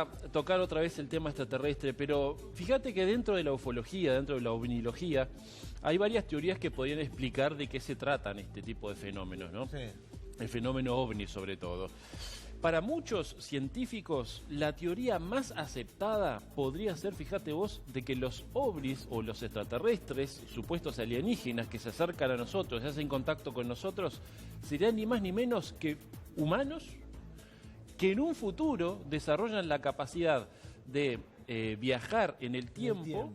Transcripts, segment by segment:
tocar otra vez el tema extraterrestre, pero fíjate que dentro de la ufología, dentro de la ovnilogía, hay varias teorías que podrían explicar de qué se tratan este tipo de fenómenos, ¿no? Sí. El fenómeno ovni sobre todo. Para muchos científicos, la teoría más aceptada podría ser, fíjate vos, de que los ovnis o los extraterrestres, supuestos alienígenas que se acercan a nosotros, se hacen contacto con nosotros, serían ni más ni menos que humanos que en un futuro desarrollan la capacidad de viajar en el tiempo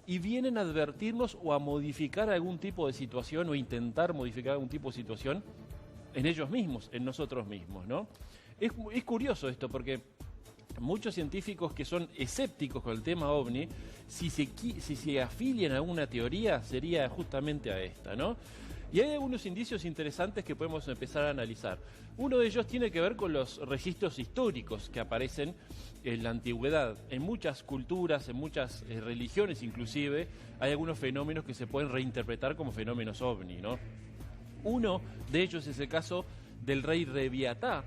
y vienen a advertirnos o a modificar algún tipo de situación o intentar modificar algún tipo de situación en ellos mismos, en nosotros mismos, ¿no? Es curioso esto porque muchos científicos que son escépticos con el tema ovni, si se afilian a alguna teoría, sería justamente a esta, ¿no? Y hay algunos indicios interesantes que podemos empezar a analizar. Uno de ellos tiene que ver con los registros históricos que aparecen en la antigüedad. En muchas culturas, en muchas religiones inclusive, hay algunos fenómenos que se pueden reinterpretar como fenómenos ovni, ¿no? Uno de ellos es el caso del rey Reviatá,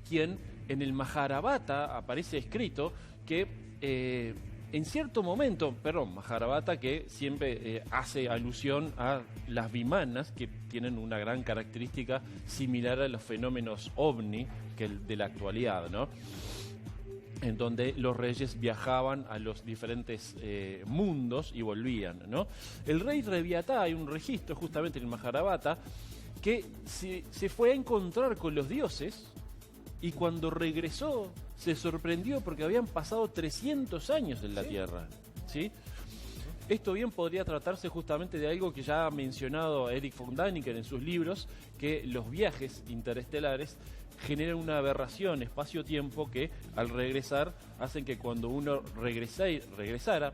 quien en el Majáravata aparece escrito que en cierto momento, Majáravata que siempre hace alusión a las vimanas, que tienen una gran característica similar a los fenómenos ovni que el de la actualidad, ¿no? En donde los reyes viajaban a los diferentes mundos y volvían, ¿no? El rey Reviatá, hay un registro justamente en el Majáravata, que se fue a encontrar con los dioses y cuando regresó se sorprendió porque habían pasado 300 años en la Tierra, ¿sí? Esto bien podría tratarse justamente de algo que ya ha mencionado Erich von Däniken en sus libros, que los viajes interestelares generan una aberración espacio-tiempo que al regresar hacen que cuando uno regresara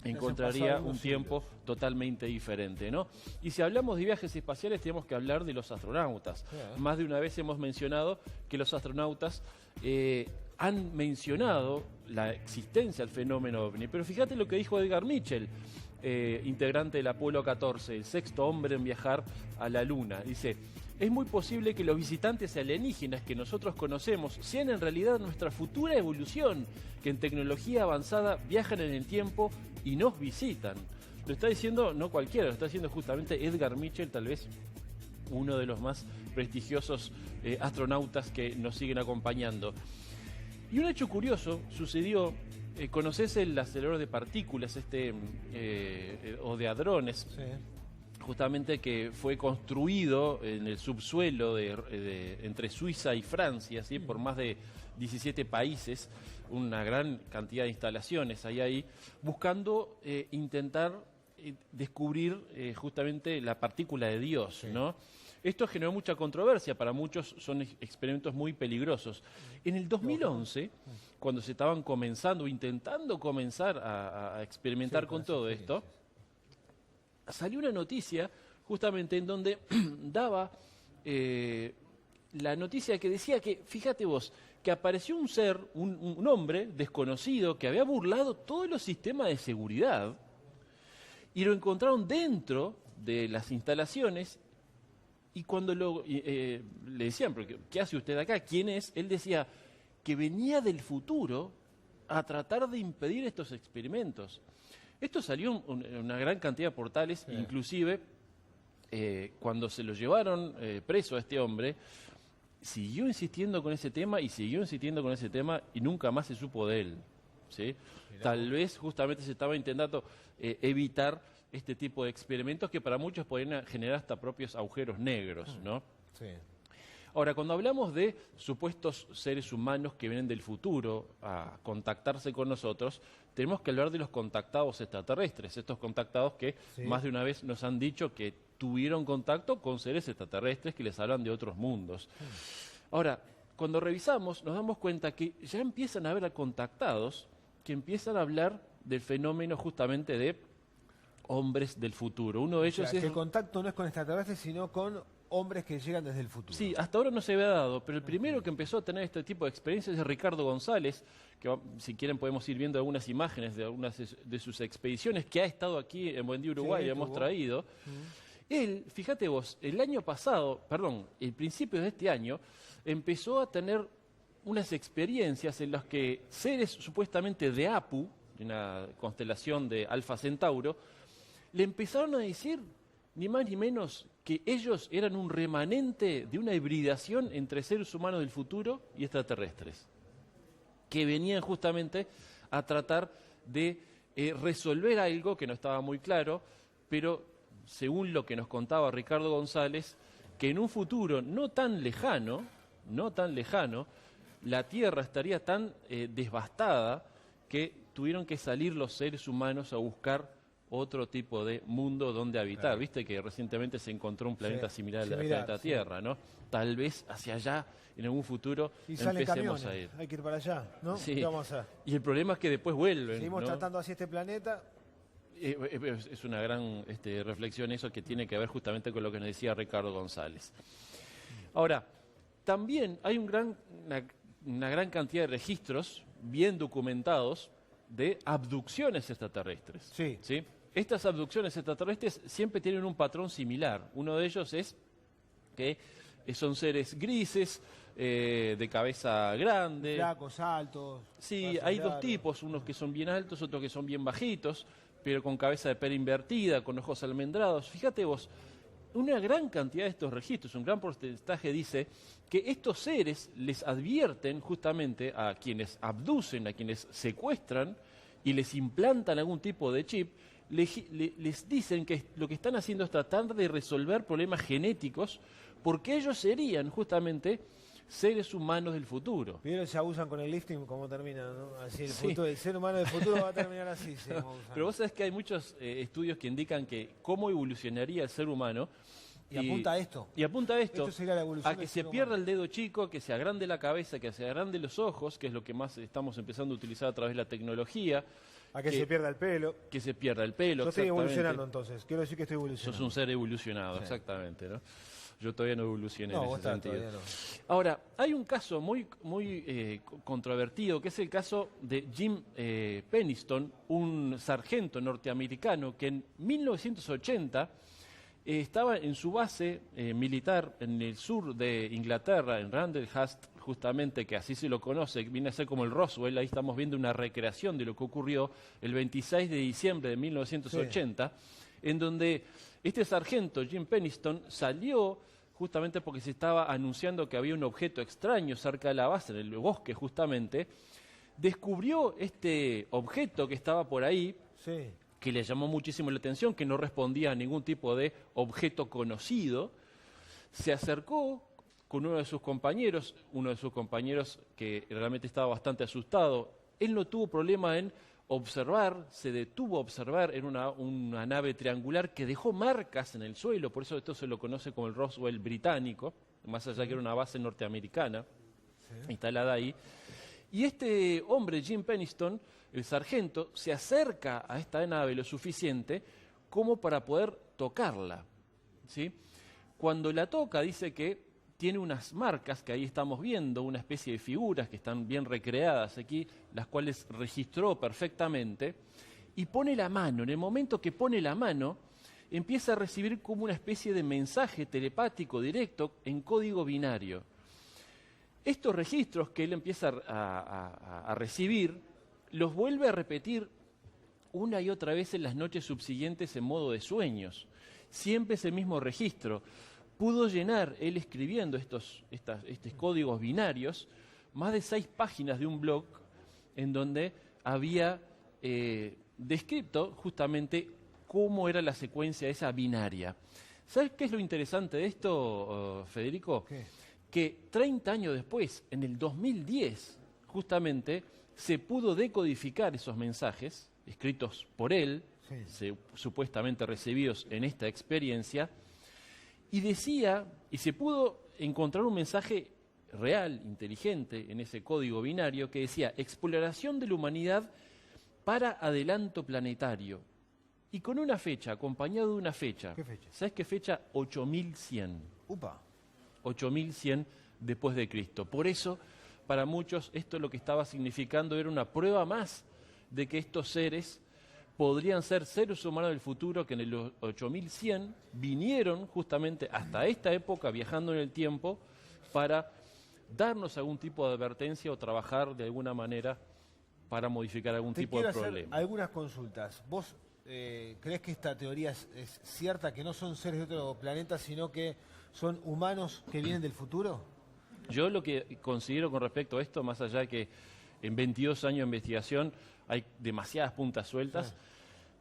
encontraría un tiempo totalmente diferente, ¿no? Y si hablamos de viajes espaciales tenemos que hablar de los astronautas. Más de una vez hemos mencionado que los astronautas han mencionado la existencia del fenómeno ovni, pero fíjate lo que dijo Edgar Mitchell, integrante del Apolo 14, el sexto hombre en viajar a la Luna. Dice: es muy posible que los visitantes alienígenas que nosotros conocemos sean en realidad nuestra futura evolución, que en tecnología avanzada viajan en el tiempo y nos visitan. Lo está diciendo no cualquiera, lo está diciendo justamente Edgar Mitchell, tal vez uno de los más prestigiosos astronautas que nos siguen acompañando. Y un hecho curioso sucedió, ¿conocés el acelerador de partículas o de hadrones? Sí. Justamente que fue construido en el subsuelo entre Suiza y Francia, ¿sí? Por más de 17 países, una gran cantidad de instalaciones hay ahí, buscando intentar descubrir justamente la partícula de Dios, ¿no? Esto generó mucha controversia, para muchos son experimentos muy peligrosos. En el 2011, cuando se estaban intentando comenzar a experimentar con todo esto, salió una noticia justamente en donde daba la noticia que decía que, fíjate vos, que apareció un ser, un hombre desconocido que había burlado todos los sistemas de seguridad y lo encontraron dentro de las instalaciones y cuando le decían, ¿qué hace usted acá? ¿Quién es? Él decía que venía del futuro a tratar de impedir estos experimentos. Esto salió en una gran cantidad de portales, inclusive cuando se lo llevaron preso a este hombre, siguió insistiendo con ese tema y nunca más se supo de él, ¿sí? Tal vez justamente se estaba intentando evitar este tipo de experimentos que para muchos podrían generar hasta propios agujeros negros, ¿no? Sí. Ahora, cuando hablamos de supuestos seres humanos que vienen del futuro a contactarse con nosotros, tenemos que hablar de los contactados extraterrestres, estos contactados que más de una vez nos han dicho que tuvieron contacto con seres extraterrestres que les hablan de otros mundos. Ahora, cuando revisamos nos damos cuenta que ya empiezan a haber contactados que empiezan a hablar del fenómeno justamente de hombres del futuro. Uno de ellos es... que el contacto no es con extraterrestres, sino con hombres que llegan desde el futuro. Sí, hasta ahora no se había dado, pero el primero que empezó a tener este tipo de experiencias es Ricardo González, que si quieren podemos ir viendo algunas imágenes de algunas de sus expediciones, que ha estado aquí en Buen Día Uruguay, y hemos traído. Él, fíjate vos, el principio de este año, empezó a tener unas experiencias en las que seres supuestamente de Apu, de una constelación de Alfa Centauro, le empezaron a decir, ni más ni menos, que ellos eran un remanente de una hibridación entre seres humanos del futuro y extraterrestres, que venían justamente a tratar de resolver algo que no estaba muy claro, pero según lo que nos contaba Ricardo González, que en un futuro no tan lejano, la Tierra estaría tan devastada que tuvieron que salir los seres humanos a buscar otro tipo de mundo donde habitar. Claro. Viste que recientemente se encontró un planeta similar al planeta Tierra, ¿no? Tal vez hacia allá, en algún futuro, empecemos a ir. Hay que ir para allá, ¿no? Sí. ¿Qué vamos a hacer? Y el problema es que después vuelven. Seguimos ¿no? tratando así este planeta. Es una gran reflexión eso que tiene que ver justamente con lo que nos decía Ricardo González. Ahora, también hay una gran cantidad de registros bien documentados de abducciones extraterrestres. Sí. ¿Sí? Estas abducciones extraterrestres siempre tienen un patrón similar. Uno de ellos es que son seres grises, de cabeza grande. Flacos, altos. Sí, hay dos tipos, unos que son bien altos, otros que son bien bajitos, pero con cabeza de pera invertida, con ojos almendrados. Fíjate vos, una gran cantidad de estos registros, un gran porcentaje dice que estos seres les advierten justamente a quienes abducen, a quienes secuestran y les implantan algún tipo de chip, les dicen que lo que están haciendo es tratar de resolver problemas genéticos porque ellos serían justamente seres humanos del futuro. Vieron, se abusan con el lifting, cómo termina, ¿no? Así el ser humano del futuro va a terminar así. Pero vos sabés que hay muchos estudios que indican que cómo evolucionaría el ser humano. Y apunta a esto. Y apunta a esto, sería la evolución a que se pierda el dedo chico, que se agrande la cabeza, que se agrande los ojos, que es lo que más estamos empezando a utilizar a través de la tecnología. A que se pierda el pelo. Que se pierda el pelo, Yo estoy evolucionando entonces, quiero decir que estoy evolucionando. Sos un ser evolucionado, sí. Exactamente, ¿no? Yo todavía no evolucioné en ese sentido. No. Ahora, hay un caso muy controvertido, que es el caso de Jim Penniston, un sargento norteamericano que en 1980 estaba en su base militar en el sur de Inglaterra, en Randlehurst, justamente, que así se lo conoce, viene a ser como el Roswell. Ahí estamos viendo una recreación de lo que ocurrió el 26 de diciembre de 1980, sí. En donde este sargento, Jim Penniston, salió justamente porque se estaba anunciando que había un objeto extraño cerca de la base, en el bosque justamente. Descubrió este objeto que estaba por ahí, sí, que le llamó muchísimo la atención, que no respondía a ningún tipo de objeto conocido. Se acercó con uno de sus compañeros que realmente estaba bastante asustado. Él no tuvo problema en observar, se detuvo a observar, era una nave triangular que dejó marcas en el suelo, por eso esto se lo conoce como el Roswell británico, más allá que era una base norteamericana, sí, instalada ahí. Y este hombre, Jim Penniston, el sargento, se acerca a esta nave lo suficiente como para poder tocarla, ¿sí? Cuando la toca, dice que tiene unas marcas que ahí estamos viendo, una especie de figuras que están bien recreadas aquí, las cuales registró perfectamente, y pone la mano. En el momento que pone la mano, empieza a recibir como una especie de mensaje telepático directo en código binario. Estos registros que él empieza a recibir, los vuelve a repetir una y otra vez en las noches subsiguientes en modo de sueños. Siempre es el mismo registro. Pudo llenar, él escribiendo estos códigos binarios, más de 6 páginas de un blog en donde había descrito justamente cómo era la secuencia esa binaria. ¿Sabes qué es lo interesante de esto, Federico? ¿Qué? Que 30 años después, en el 2010, justamente, se pudo decodificar esos mensajes escritos por él, sí, supuestamente recibidos en esta experiencia, y decía, y se pudo encontrar un mensaje real, inteligente, en ese código binario, que decía, exploración de la humanidad para adelanto planetario. Y con una fecha, acompañado de una fecha. ¿Qué fecha? ¿Sabes qué fecha? 8100. Upa. 8100 después de Cristo. Por eso, para muchos, esto lo que estaba significando era una prueba más de que estos seres podrían ser seres humanos del futuro que en el 8100 vinieron justamente hasta esta época, viajando en el tiempo, para darnos algún tipo de advertencia o trabajar de alguna manera para modificar algún tipo de problema. Hacer algunas consultas. ¿Vos crees que esta teoría es cierta, que no son seres de otro planeta, sino que son humanos que vienen del futuro? Yo lo que considero con respecto a esto, más allá de que en 22 años de investigación hay demasiadas puntas sueltas, sí,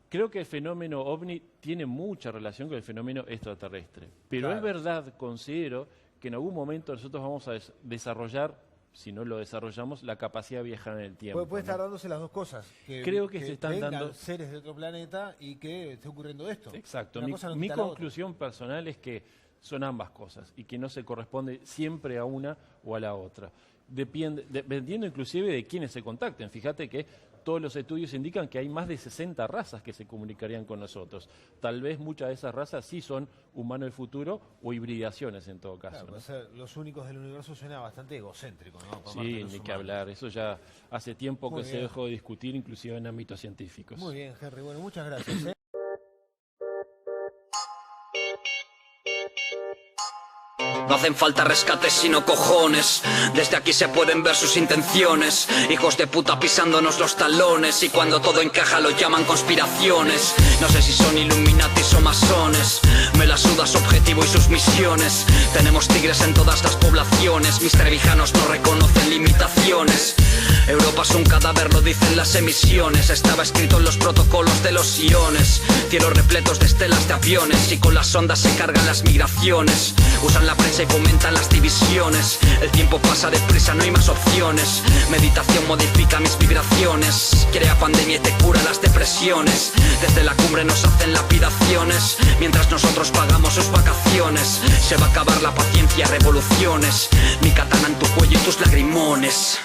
creo que el fenómeno OVNI tiene mucha relación con el fenómeno extraterrestre. Pero es verdad, considero, que en algún momento nosotros vamos a desarrollar, si no lo desarrollamos, la capacidad de viajar en el tiempo. Puede estar dándose las dos cosas. Creo que se están dando seres de otro planeta y que esté ocurriendo esto. Exacto. Mi conclusión personal es que son ambas cosas y que no se corresponde siempre a una o a la otra. Dependiendo inclusive de quiénes se contacten. Fíjate que todos los estudios indican que hay más de 60 razas que se comunicarían con nosotros. Tal vez muchas de esas razas sí son humanos del futuro o hibridaciones en todo caso. Claro, ¿no? Los únicos del universo suena bastante egocéntrico, ¿no? Sí, ni que hablar. Eso ya hace tiempo que se dejó de discutir, inclusive en ámbitos científicos. Muy bien, Henry. Bueno, muchas gracias. No hacen falta rescates sino cojones. Desde aquí se pueden ver sus intenciones. Hijos de puta pisándonos los talones. Y cuando todo encaja lo llaman conspiraciones. No sé si son Illuminatis o masones. Me la suda su objetivo y sus misiones. Tenemos tigres en todas las poblaciones. Mis trevijanos no reconocen limitaciones. Europa es un cadáver, lo dicen las emisiones. Estaba escrito en los protocolos de los iones. Cielos repletos de estelas de aviones. Y con las ondas se cargan las migraciones. Usan la prensa y fomentan las divisiones. El tiempo pasa deprisa, no hay más opciones. Meditación modifica mis vibraciones. Crea pandemia y te cura las depresiones. Desde la cumbre nos hacen lapidaciones. Mientras nosotros pagamos sus vacaciones. Se va a acabar la paciencia, revoluciones. Mi katana en tu cuello y tus lagrimones.